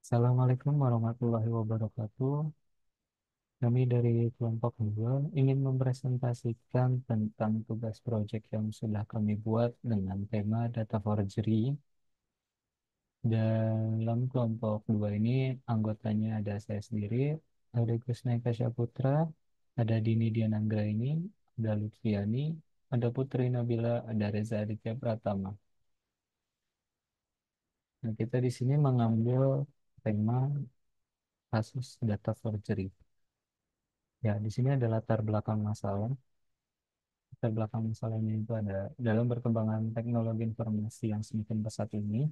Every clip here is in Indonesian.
Assalamualaikum warahmatullahi wabarakatuh. Kami dari kelompok 2 ingin mempresentasikan tentang tugas proyek yang sudah kami buat dengan tema data forgery. Dalam kelompok 2 ini anggotanya ada saya sendiri, ada Kusnai Kasya Putra, ada Dini Diananggra ini, ada Lutfiani, ada Putri Nabila, ada Reza Aditya Pratama. Nah, kita di sini mengambil tema kasus data forgery. Ya, di sini ada latar belakang masalah. Latar belakang masalahnya itu ada dalam perkembangan teknologi informasi yang semakin pesat ini,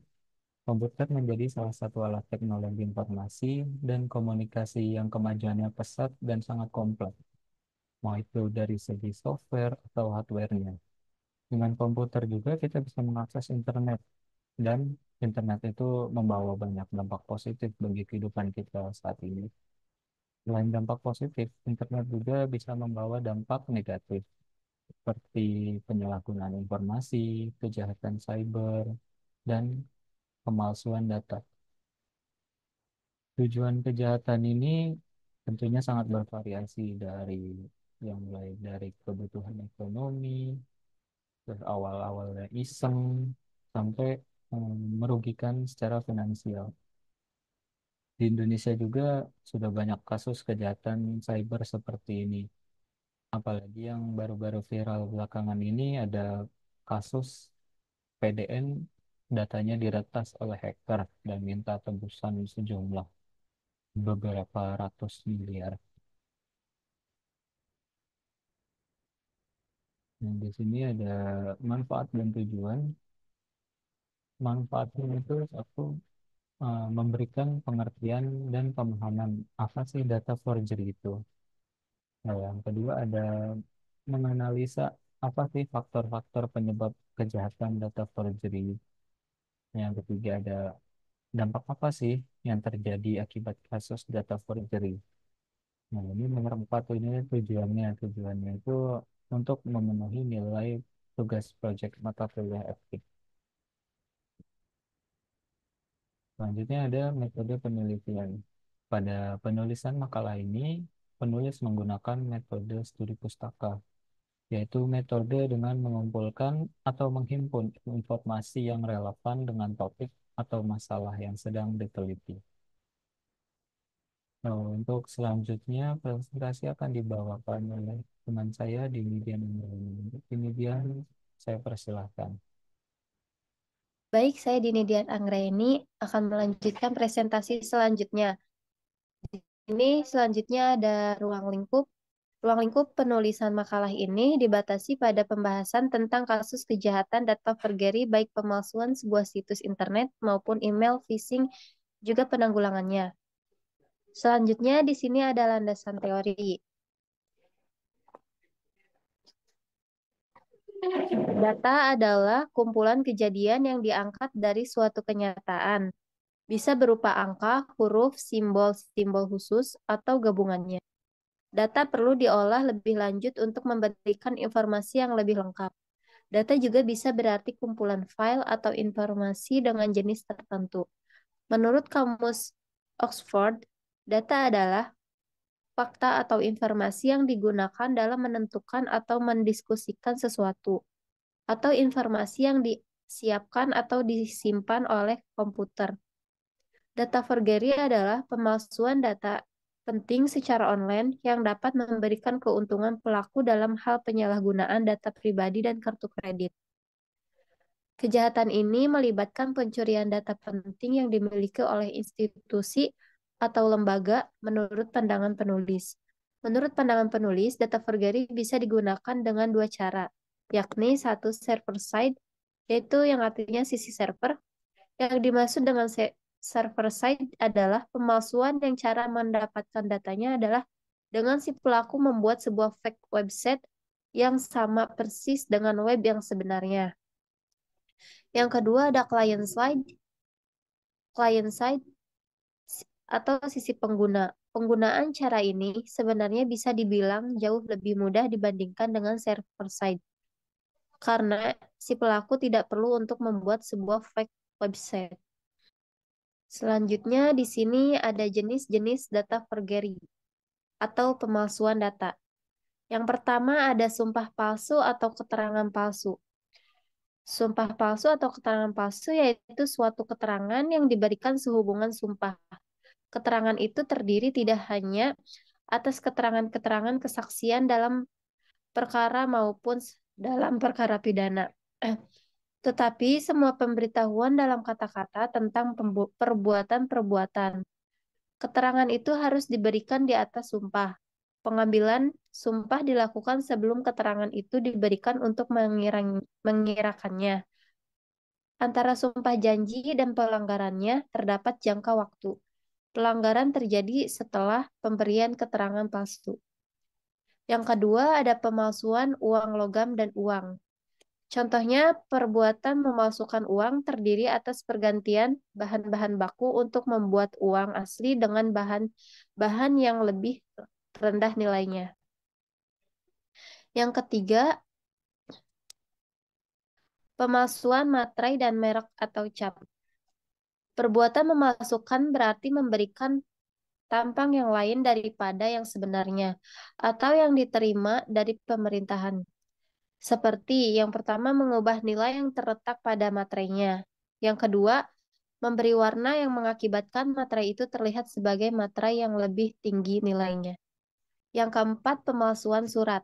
komputer menjadi salah satu alat teknologi informasi dan komunikasi yang kemajuannya pesat dan sangat kompleks, mau itu dari segi software atau hardware-nya. Dengan komputer juga kita bisa mengakses internet, dan internet itu membawa banyak dampak positif bagi kehidupan kita saat ini. Selain dampak positif, internet juga bisa membawa dampak negatif seperti penyalahgunaan informasi, kejahatan cyber, dan pemalsuan data. Tujuan kejahatan ini tentunya sangat bervariasi dari yang mulai dari kebutuhan ekonomi, terus awal-awalnya iseng, sampai merugikan secara finansial. Di Indonesia juga sudah banyak kasus kejahatan cyber seperti ini. Apalagi yang baru-baru viral belakangan ini ada kasus PDN datanya diretas oleh hacker dan minta tebusan sejumlah beberapa ratus miliar. Nah, di sini ada manfaat dan tujuan. Manfaatnya itu satu, memberikan pengertian dan pemahaman apa sih data forgery itu. Nah, yang kedua ada menganalisa apa sih faktor-faktor penyebab kejahatan data forgery. Yang ketiga ada dampak apa sih yang terjadi akibat kasus data forgery. Nah, ini nomor 4 ini tujuannya itu untuk memenuhi nilai tugas proyek mata kuliah etik. Selanjutnya ada metode penelitian. Pada penulisan makalah ini, penulis menggunakan metode studi pustaka, yaitu metode dengan mengumpulkan atau menghimpun informasi yang relevan dengan topik atau masalah yang sedang diteliti. Nah, untuk selanjutnya, presentasi akan dibawakan oleh teman saya di Median Environment. Di Median, saya persilahkan. Baik, saya Dini Dian Anggraini akan melanjutkan presentasi selanjutnya. Ini selanjutnya ada ruang lingkup. Ruang lingkup penulisan makalah ini dibatasi pada pembahasan tentang kasus kejahatan data forgery baik pemalsuan sebuah situs internet maupun email phishing, juga penanggulangannya. Selanjutnya di sini ada landasan teori. Data adalah kumpulan kejadian yang diangkat dari suatu kenyataan. Bisa berupa angka, huruf, simbol-simbol khusus, atau gabungannya. Data perlu diolah lebih lanjut untuk memberikan informasi yang lebih lengkap. Data juga bisa berarti kumpulan file atau informasi dengan jenis tertentu. Menurut Kamus Oxford, data adalah fakta atau informasi yang digunakan dalam menentukan atau mendiskusikan sesuatu, atau informasi yang disiapkan atau disimpan oleh komputer. Data forgery adalah pemalsuan data penting secara online yang dapat memberikan keuntungan pelaku dalam hal penyalahgunaan data pribadi dan kartu kredit. Kejahatan ini melibatkan pencurian data penting yang dimiliki oleh institusi atau lembaga menurut pandangan penulis. Menurut pandangan penulis, data forgery bisa digunakan dengan dua cara, yakni satu server side, yaitu yang artinya sisi server. Yang dimaksud dengan server side adalah pemalsuan yang cara mendapatkan datanya adalah dengan si pelaku membuat sebuah fake website yang sama persis dengan web yang sebenarnya. Yang kedua ada client side atau sisi pengguna. Penggunaan cara ini sebenarnya bisa dibilang jauh lebih mudah dibandingkan dengan server side karena si pelaku tidak perlu untuk membuat sebuah fake website. Selanjutnya di sini ada jenis-jenis data forgery atau pemalsuan data. Yang pertama ada sumpah palsu atau keterangan palsu. Sumpah palsu atau keterangan palsu yaitu suatu keterangan yang diberikan sehubungan sumpah. Keterangan itu terdiri tidak hanya atas keterangan-keterangan kesaksian dalam perkara maupun dalam perkara pidana. Tetapi semua pemberitahuan dalam kata-kata tentang perbuatan-perbuatan. Keterangan itu harus diberikan di atas sumpah. Pengambilan sumpah dilakukan sebelum keterangan itu diberikan untuk mengirakannya. Antara sumpah janji dan pelanggarannya terdapat jangka waktu. Pelanggaran terjadi setelah pemberian keterangan palsu. Yang kedua ada pemalsuan uang logam dan uang. Contohnya, perbuatan memalsukan uang terdiri atas pergantian bahan-bahan baku untuk membuat uang asli dengan bahan-bahan yang lebih rendah nilainya. Yang ketiga, pemalsuan materai dan merek atau cap. Perbuatan memalsukan berarti memberikan tampang yang lain daripada yang sebenarnya atau yang diterima dari pemerintahan. Seperti yang pertama mengubah nilai yang terletak pada materainya. Yang kedua, memberi warna yang mengakibatkan materai itu terlihat sebagai materai yang lebih tinggi nilainya. Yang keempat, pemalsuan surat.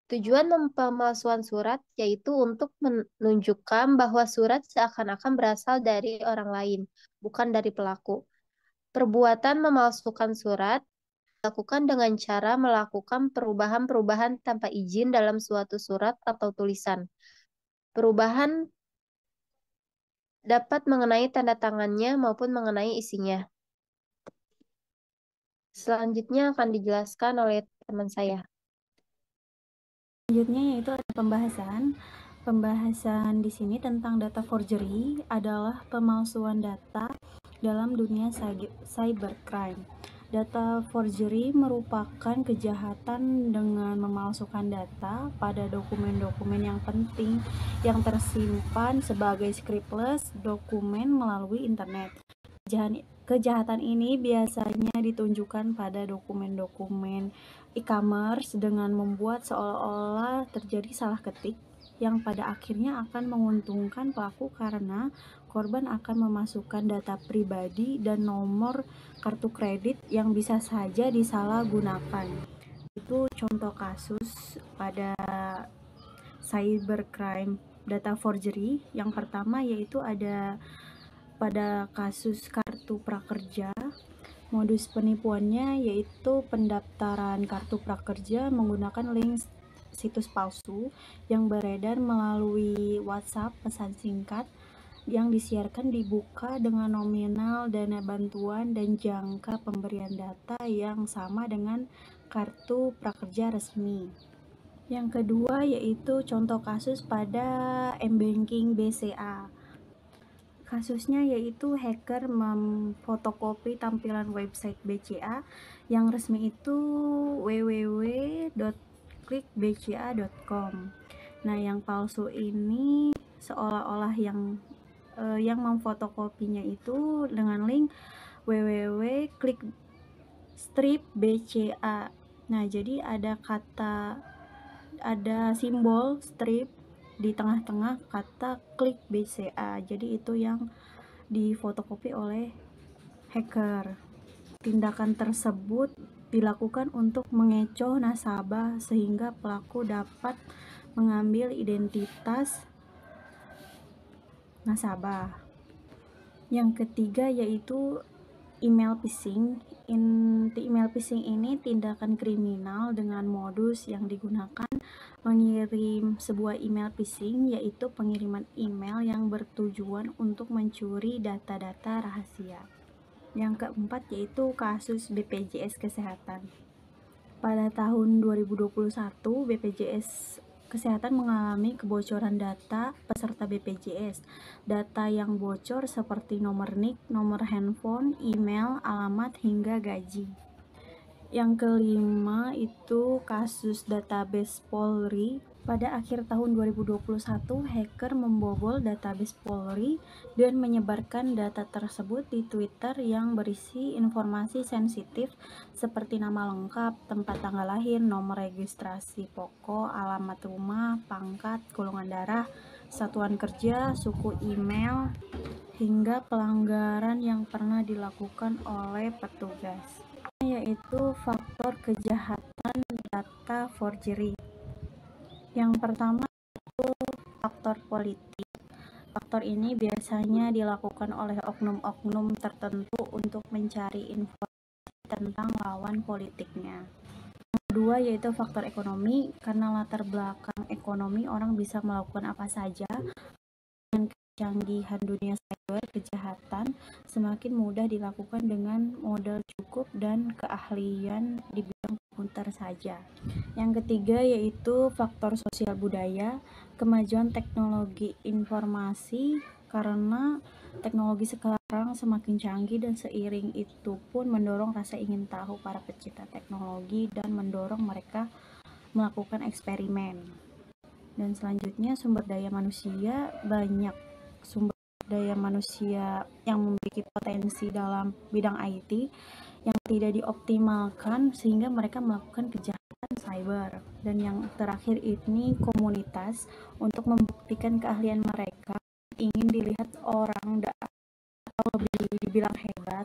Tujuan pemalsuan surat yaitu untuk menunjukkan bahwa surat seakan-akan berasal dari orang lain, bukan dari pelaku. Perbuatan memalsukan surat dilakukan dengan cara melakukan perubahan-perubahan tanpa izin dalam suatu surat atau tulisan. Perubahan dapat mengenai tanda tangannya maupun mengenai isinya. Selanjutnya akan dijelaskan oleh teman saya. Selanjutnya yaitu ada pembahasan. Pembahasan di sini tentang data forgery adalah pemalsuan data dalam dunia cybercrime. Data forgery merupakan kejahatan dengan memalsukan data pada dokumen-dokumen yang penting yang tersimpan sebagai scriptless dokumen melalui internet. Kejahatan ini biasanya ditunjukkan pada dokumen-dokumen e-commerce dengan membuat seolah-olah terjadi salah ketik yang pada akhirnya akan menguntungkan pelaku karena korban akan memasukkan data pribadi dan nomor kartu kredit yang bisa saja disalahgunakan. Itu contoh kasus pada cybercrime data forgery. Yang pertama yaitu ada pada kasus kartu prakerja. Modus penipuannya yaitu pendaftaran kartu prakerja menggunakan link situs palsu yang beredar melalui WhatsApp pesan singkat yang disiarkan dibuka dengan nominal dana bantuan dan jangka pemberian data yang sama dengan kartu prakerja resmi. Yang kedua yaitu contoh kasus pada mBanking BCA. Kasusnya yaitu hacker memfotokopi tampilan website BCA yang resmi itu www.klikbca.com. Nah, yang palsu ini seolah-olah yang memfotokopinya itu dengan link www.klikstripbca. Nah, jadi ada simbol strip di tengah-tengah kata klik BCA. Jadi itu yang difotokopi oleh hacker. Tindakan tersebut dilakukan untuk mengecoh nasabah sehingga pelaku dapat mengambil identitas nasabah. Yang ketiga yaitu email phishing. Email phishing ini tindakan kriminal dengan modus yang digunakan mengirim sebuah email phishing, yaitu pengiriman email yang bertujuan untuk mencuri data-data rahasia. Yang keempat yaitu kasus BPJS Kesehatan. Pada tahun 2021, BPJS Kesehatan mengalami kebocoran data peserta BPJS. Data yang bocor seperti nomor NIK, nomor handphone, email, alamat, hingga gaji. Yang kelima itu kasus database Polri. Pada akhir tahun 2021, hacker membobol database Polri dan menyebarkan data tersebut di Twitter yang berisi informasi sensitif seperti nama lengkap, tempat tanggal lahir, nomor registrasi pokok, alamat rumah, pangkat, golongan darah, satuan kerja, suku email, hingga pelanggaran yang pernah dilakukan oleh petugas, yaitu faktor kejahatan data forgery. Yang pertama itu faktor politik. Faktor ini biasanya dilakukan oleh oknum-oknum tertentu untuk mencari informasi tentang lawan politiknya. Yang kedua yaitu faktor ekonomi. Karena latar belakang ekonomi, orang bisa melakukan apa saja. Dengan kecanggihan dunia cyber, kejahatan semakin mudah dilakukan dengan modal cukup dan keahlian di bidang komputer saja. Yang ketiga yaitu faktor sosial budaya. Kemajuan teknologi informasi, karena teknologi sekarang semakin canggih dan seiring itu pun mendorong rasa ingin tahu para pecinta teknologi dan mendorong mereka melakukan eksperimen. Dan selanjutnya sumber daya manusia. Banyak sumber daya manusia yang memiliki potensi dalam bidang IT yang tidak dioptimalkan sehingga mereka melakukan kejahatan cyber. Dan yang terakhir ini komunitas, untuk membuktikan keahlian mereka ingin dilihat orang atau lebih dibilang hebat,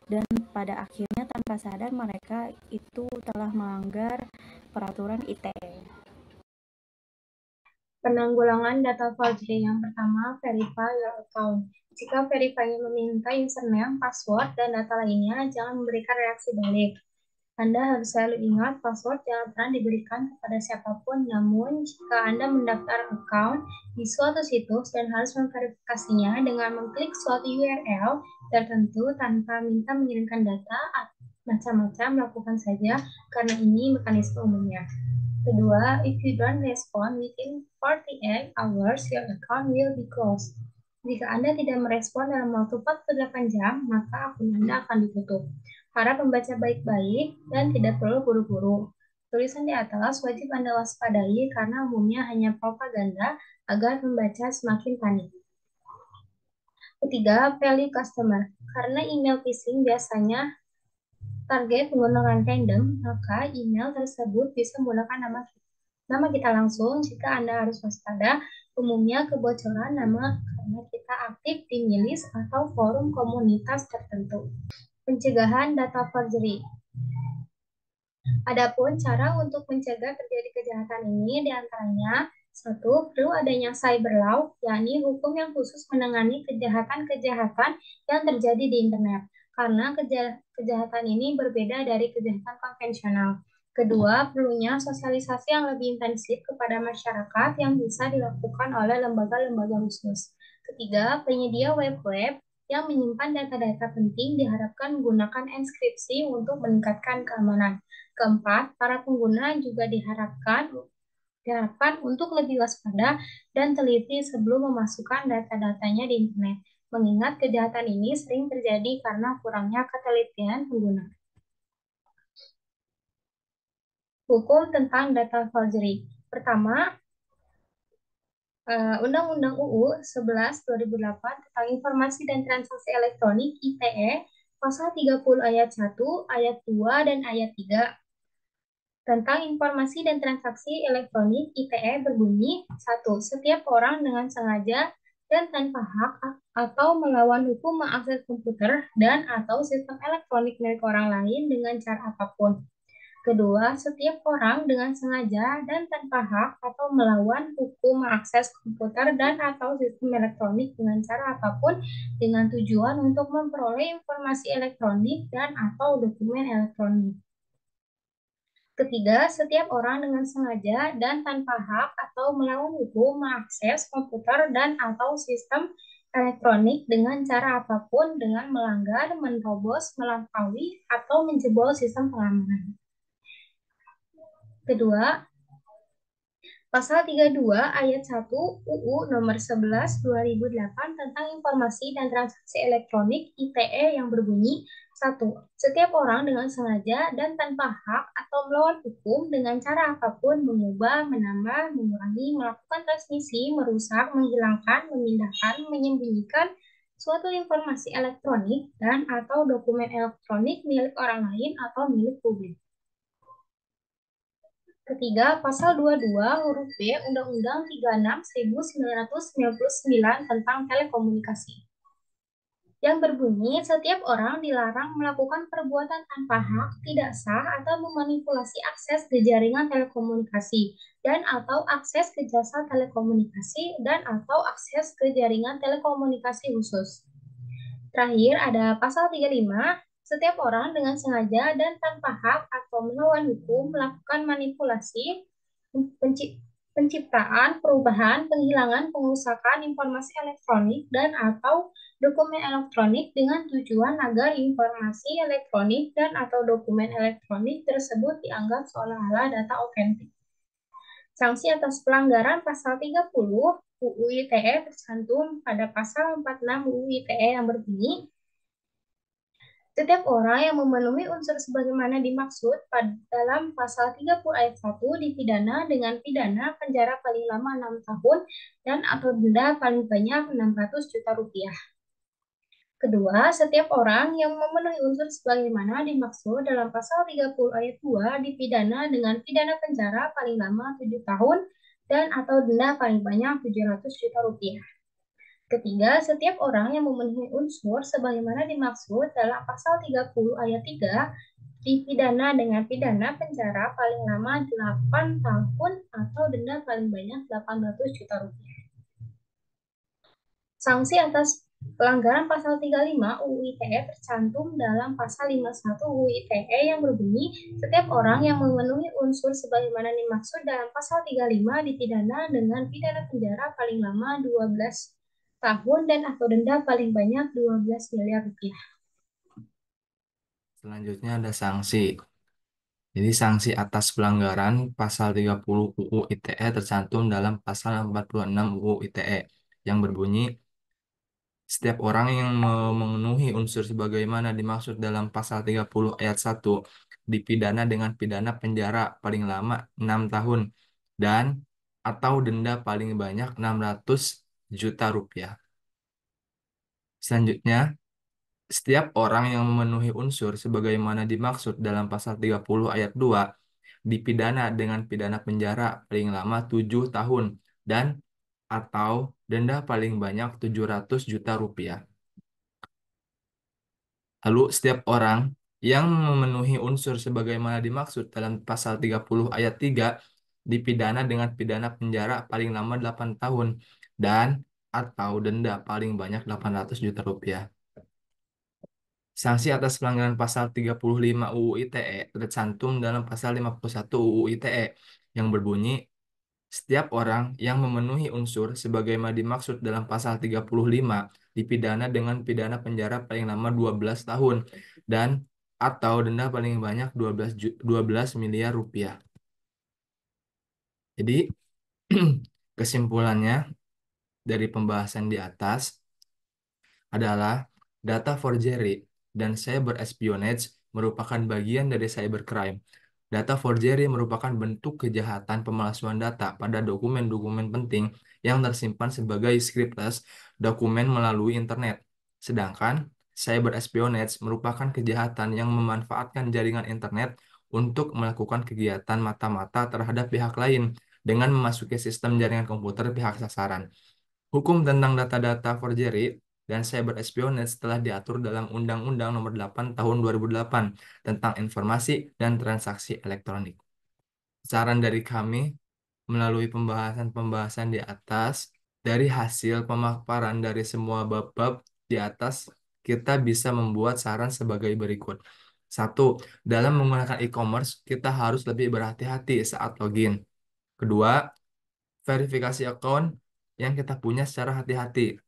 dan pada akhirnya tanpa sadar mereka itu telah melanggar peraturan ITE. Penanggulangan data forgery. Yang pertama, verify your account. Jika verify meminta username, password, dan data lainnya, jangan memberikan reaksi balik. Anda harus selalu ingat, password jangan pernah diberikan kepada siapapun. Namun, jika Anda mendaftar account di suatu situs dan harus memverifikasinya dengan mengklik suatu URL tertentu tanpa minta mengirimkan data, macam-macam lakukan saja karena ini mekanisme umumnya. Kedua, if you don't respond within 48 hours, your account will be closed. Jika Anda tidak merespon dalam waktu 48 jam, maka akun Anda akan ditutup. Harap membaca baik-baik dan tidak perlu buru-buru. Tulisan di atas wajib Anda waspadai karena umumnya hanya propaganda agar membaca semakin panik. Ketiga, value customer. Karena email phishing biasanya target menggunakan random, maka email tersebut bisa menggunakan nama kita langsung. Jika Anda harus waspada, umumnya kebocoran nama karena kita aktif di milis atau forum komunitas tertentu. Pencegahan data forgery. Adapun cara untuk mencegah terjadi kejahatan ini diantaranya, satu, perlu adanya cyber law, yakni hukum yang khusus menangani kejahatan-kejahatan yang terjadi di internet. Karena kejahatan ini berbeda dari kejahatan konvensional. Kedua, perlunya sosialisasi yang lebih intensif kepada masyarakat yang bisa dilakukan oleh lembaga-lembaga khusus. Ketiga, penyedia web-web yang menyimpan data-data penting diharapkan menggunakan enkripsi untuk meningkatkan keamanan. Keempat, para pengguna juga diharapkan untuk lebih waspada dan teliti sebelum memasukkan data-datanya di internet, mengingat kejahatan ini sering terjadi karena kurangnya ketelitian pengguna. Hukum tentang data forgery. Pertama, Undang-Undang UU 11 2008 tentang Informasi dan Transaksi Elektronik ITE, pasal 30 ayat 1, ayat 2, dan ayat 3. Tentang informasi dan transaksi elektronik ITE berbunyi, 1. Setiap orang dengan sengaja dan tanpa hak atau melawan hukum mengakses komputer dan atau sistem elektronik milik orang lain dengan cara apapun. Kedua, setiap orang dengan sengaja dan tanpa hak atau melawan hukum mengakses komputer dan atau sistem elektronik dengan cara apapun dengan tujuan untuk memperoleh informasi elektronik dan atau dokumen elektronik. Ketiga, setiap orang dengan sengaja dan tanpa hak atau melawan hukum mengakses komputer dan atau sistem elektronik dengan cara apapun dengan melanggar, menerobos, melampaui, atau menjebol sistem pengamanan. Kedua, Pasal 32 ayat 1 UU nomor 11 2008 tentang Informasi dan Transaksi Elektronik ITE yang berbunyi, 1. Setiap orang dengan sengaja dan tanpa hak atau melawan hukum dengan cara apapun mengubah, menambah, mengurangi, melakukan transmisi, merusak, menghilangkan, memindahkan, menyembunyikan suatu informasi elektronik dan atau dokumen elektronik milik orang lain atau milik publik. Ketiga, Pasal 22 huruf B Undang-Undang 36 1999 tentang telekomunikasi yang berbunyi setiap orang dilarang melakukan perbuatan tanpa hak, tidak sah, atau memanipulasi akses ke jaringan telekomunikasi dan atau akses ke jasa telekomunikasi dan atau akses ke jaringan telekomunikasi khusus. Terakhir ada pasal 35, setiap orang dengan sengaja dan tanpa hak atau melawan hukum melakukan manipulasi, penciptaan, perubahan, penghilangan, pengusakan informasi elektronik dan atau dokumen elektronik dengan tujuan agar informasi elektronik dan atau dokumen elektronik tersebut dianggap seolah-olah data otentik. Sanksi atas pelanggaran pasal 30 UU ITE tercantum pada pasal 46 UU ITE yang berbunyi setiap orang yang memenuhi unsur sebagaimana dimaksud dalam pasal 30 ayat 1 dipidana dengan pidana penjara paling lama 6 tahun dan atau denda paling banyak 600 juta rupiah. Kedua, setiap orang yang memenuhi unsur sebagaimana dimaksud dalam pasal 30 ayat 2 dipidana dengan pidana penjara paling lama 7 tahun dan atau denda paling banyak 700 juta rupiah. Ketiga, setiap orang yang memenuhi unsur sebagaimana dimaksud dalam pasal 30 ayat 3 dipidana dengan pidana penjara paling lama 8 tahun atau denda paling banyak 800 juta rupiah. Sanksi atas pelanggaran pasal 35 UU ITE tercantum dalam pasal 51 UU ITE yang berbunyi setiap orang yang memenuhi unsur sebagaimana dimaksud dalam pasal 35 dipidana dengan pidana penjara paling lama 12 tahun dan atau denda paling banyak 12 miliar rupiah. Selanjutnya ada sanksi. Jadi sanksi atas pelanggaran pasal 30 UU ITE tercantum dalam pasal 46 UU ITE yang berbunyi setiap orang yang memenuhi unsur sebagaimana dimaksud dalam pasal 30 ayat 1 dipidana dengan pidana penjara paling lama 6 tahun dan atau denda paling banyak 600 juta rupiah. Selanjutnya, setiap orang yang memenuhi unsur sebagaimana dimaksud dalam pasal 30 ayat 2 dipidana dengan pidana penjara paling lama 7 tahun dan atau denda paling banyak 700 juta rupiah. Lalu setiap orang yang memenuhi unsur sebagaimana dimaksud dalam pasal 30 ayat 3 dipidana dengan pidana penjara paling lama 8 tahun dan atau denda paling banyak 800 juta rupiah. Sanksi atas pelanggaran pasal 35 UU ITE tercantum dalam pasal 51 UU ITE yang berbunyi setiap orang yang memenuhi unsur sebagaimana dimaksud dalam pasal 35 dipidana dengan pidana penjara paling lama 12 tahun dan atau denda paling banyak 12 miliar rupiah. Jadi kesimpulannya dari pembahasan di atas adalah data forgery dan cyber espionage merupakan bagian dari cybercrime. Data forgery merupakan bentuk kejahatan pemalsuan data pada dokumen-dokumen penting yang tersimpan sebagai scriptless dokumen melalui internet. Sedangkan cyber espionage merupakan kejahatan yang memanfaatkan jaringan internet untuk melakukan kegiatan mata-mata terhadap pihak lain dengan memasuki sistem jaringan komputer pihak sasaran. Hukum tentang data-data forgery dan cyber espionage telah diatur dalam Undang-Undang Nomor 8 Tahun 2008 tentang informasi dan transaksi elektronik. Saran dari kami melalui pembahasan-pembahasan di atas, dari hasil pemaparan dari semua bab-bab di atas, kita bisa membuat saran sebagai berikut. 1. Dalam menggunakan e-commerce, kita harus lebih berhati-hati saat login. Kedua, verifikasi akun yang kita punya secara hati-hati.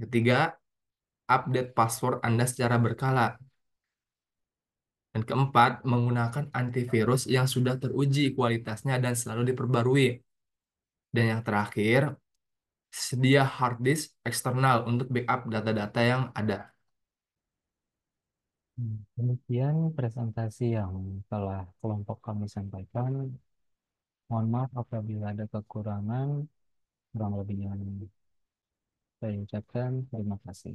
Ketiga, update password Anda secara berkala. Dan keempat, menggunakan antivirus yang sudah teruji kualitasnya dan selalu diperbarui. Dan yang terakhir, sedia hard disk eksternal untuk backup data-data yang ada. Demikian presentasi yang telah kelompok kami sampaikan. Mohon maaf apabila ada kekurangan, kurang lebihnya saya ucapkan terima kasih.